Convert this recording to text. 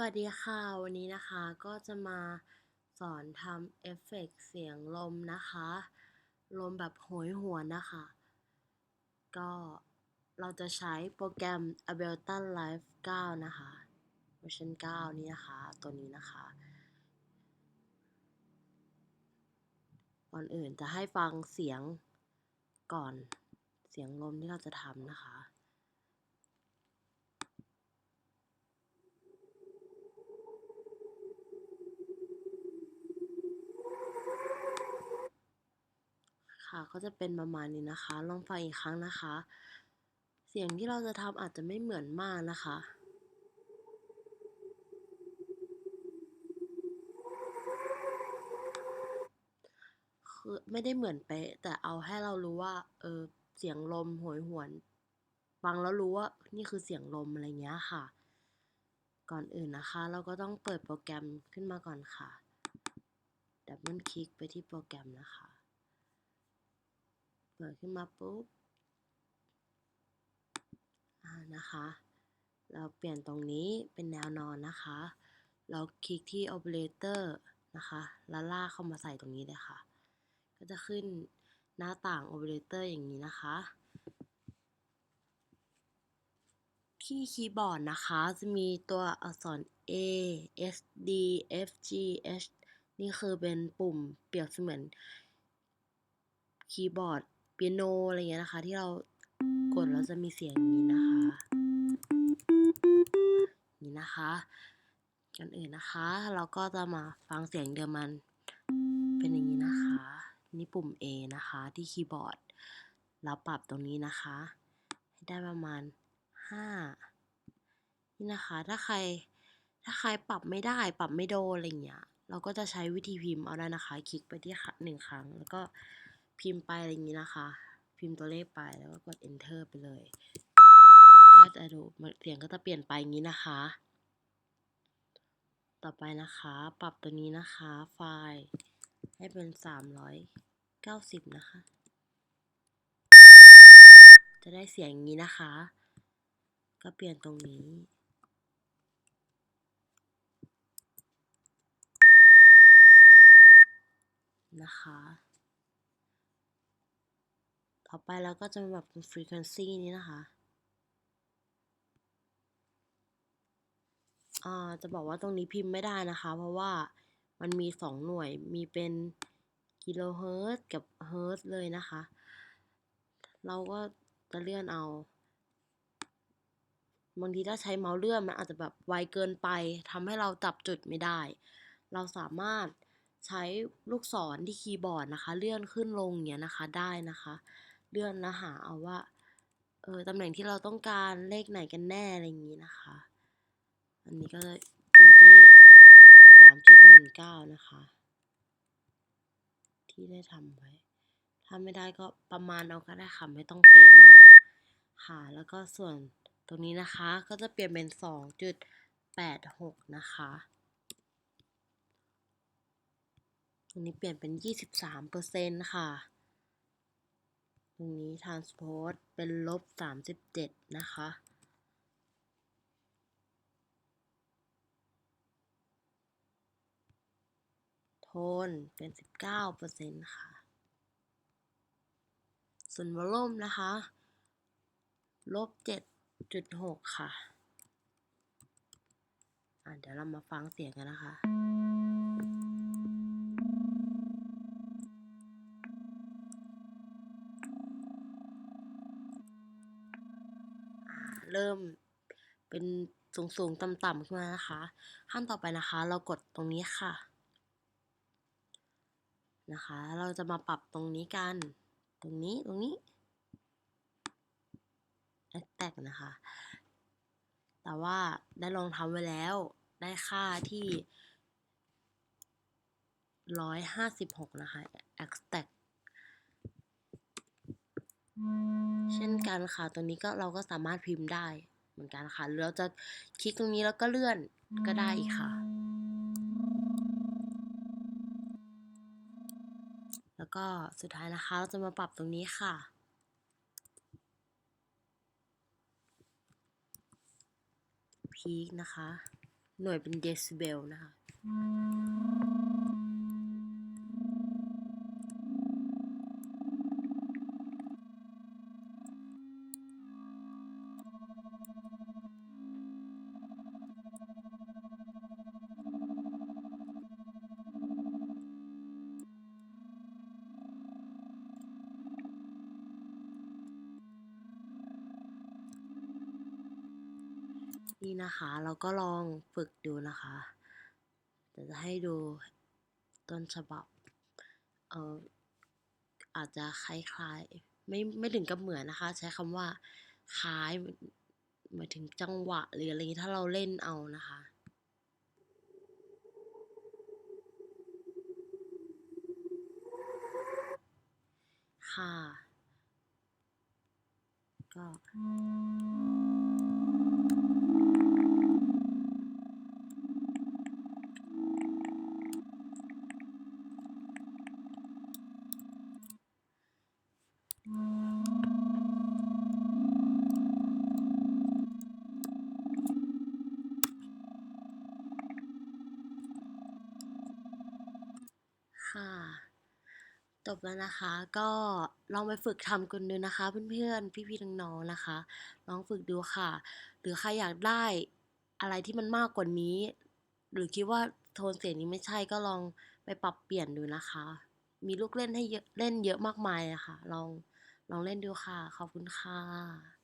สวัสดีค่ะวันนี้นะคะก็จะมาสอนทำเอฟเฟกต์เสียงลมนะคะลมแบบโหยหวนนะคะก็เราจะใช้โปรแกรม Ableton Live 9 นะคะเวอร์ชัน9นี้นะคะตัวนี้นะคะก่อนอื่นจะให้ฟังเสียงก่อนเสียงลมที่เราจะทำนะคะค่ะก็จะเป็นประมาณนี้นะคะลองฟังอีกครั้งนะคะเสียงที่เราจะทำอาจจะไม่เหมือนมากนะคะคือไม่ได้เหมือนเป๊ะแต่เอาให้เรารู้ว่าเสียงลมโหยหวนฟังแล้วรู้ว่านี่คือเสียงลมอะไรเงี้ยค่ะก่อนอื่นนะคะเราก็ต้องเปิดโปรแกรมขึ้นมาก่อนค่ะดับเบิลคลิกไปที่โปรแกรมนะคะเปิดขึ้นมาปุ๊บนะคะเราเปลี่ยนตรงนี้เป็นแนวนอนนะคะเราคลิกที่ Operator นะคะแล้วลากเข้ามาใส่ตรงนี้เลยค่ะก็จะขึ้นหน้าต่าง Operator อย่างนี้นะคะที่คีย์บอร์ดนะคะจะมีตัวอักษร A S D F G H นี่คือเป็นปุ่มเปรียบเสมือนคีย์บอร์ดเปียโนอะไรเงี้ยนะคะที่เรากดแล้วจะมีเสียงอย่างนี้นะคะนี่นะคะก่อนอื่นนะคะเราก็จะมาฟังเสียงเดิมมันเป็นอย่างนี้นะคะนี่ปุ่ม A นะคะที่คีย์บอร์ดเราปรับตรงนี้นะคะให้ได้ประมาณ5นี่นะคะถ้าใครปรับไม่ได้ปรับไม่โดนอะไรเงี้ยเราก็จะใช้วิธีพิมพ์เอาได้นะคะคลิกไปที่1 ครั้งแล้วก็พิมพ์ไปอะไรอย่างนี้นะคะพิมพ์ตัวเลขไปแล้วก็กด enter ไปเลยก็จะดูเสียงก็จะเปลี่ยนไปอย่างนี้นะคะต่อไปนะคะปรับตัวนี้นะคะไฟล์ให้เป็น390นะคะจะได้เสียงอย่างนี้นะคะก็เปลี่ยนตรงนี้นะคะต่อไปเราก็จะมาแบบเป็น frequency นี้นะคะจะบอกว่าตรงนี้พิมพ์ไม่ได้นะคะเพราะว่ามันมี2หน่วยมีเป็นกิโลเฮิรตซ์กับเฮิรตซ์เลยนะคะเราก็จะเลื่อนเอาบางทีถ้าใช้เมาส์เลื่อนมันอาจจะแบบไวเกินไปทำให้เราจับจุดไม่ได้เราสามารถใช้ลูกศรที่คีย์บอร์ดนะคะเลื่อนขึ้นลงอย่างเงี้ยนะคะได้นะคะเลื่อนแล้วหาเอาว่าตำแหน่งที่เราต้องการเลขไหนกันแน่อะไรอย่างงี้นะคะอันนี้ก็อยู่ที่3.19นะคะที่ได้ทำไว้ถ้าไม่ได้ก็ประมาณเอาก็ได้ค่ะไม่ต้องเป๊ะมากค่ะแล้วก็ส่วนตรงนี้นะคะก็จะเปลี่ยนเป็น2.86นะคะตรงนี้เปลี่ยนเป็น23%ค่ะตรงนี้ transpose เป็น-37นะคะโทนเป็น19%ค่ะส่วนวอลลุ่มนะคะ-7.6ค่ะเดี๋ยวเรามาฟังเสียงกันนะคะเริ่มเป็นสูงต่ำขึ้นมานะคะขั้นต่อไปนะคะเรากดตรงนี้ค่ะนะคะเราจะมาปรับตรงนี้กันตรงนี้Attack นะคะแต่ว่าได้ลองทำไว้แล้วได้ค่าที่156นะคะ Attack เช่นกันค่ะตรงนี้ก็เราก็สามารถพิมพ์ได้เหมือนกันค่ะหรือเราจะคลิกตรงนี้แล้วก็เลื่อนก็ได้อีกค่ะแล้วก็สุดท้ายนะคะเราจะมาปรับตรงนี้ค่ะพีคนะคะ หน่วยเป็นเดซิเบลนะคะ นี่นะคะเราก็ลองฝึกดูนะคะเดี๋ยวจะให้ดูต้นฉบับเอ่ออาจจะคล้ายๆไม่ถึงกับเหมือนนะคะใช้คำว่าคล้ายหมายถึงจังหวะหรืออะไรถ้าเราเล่นเอานะคะค่ะก็ค่ะจบแล้วนะคะก็ลองไปฝึกทำกันดูนะคะเพื่อนๆพี่ๆน้องๆนะคะลองฝึกดูค่ะหรือใครอยากได้อะไรที่มันมากกว่านี้หรือคิดว่าโทนเสียงนี้ไม่ใช่ก็ลองไปปรับเปลี่ยนดูนะคะมีลูกเล่นให้เยอะเล่นเยอะมากมายเลยค่ะลองเล่นดูค่ะขอบคุณค่ะ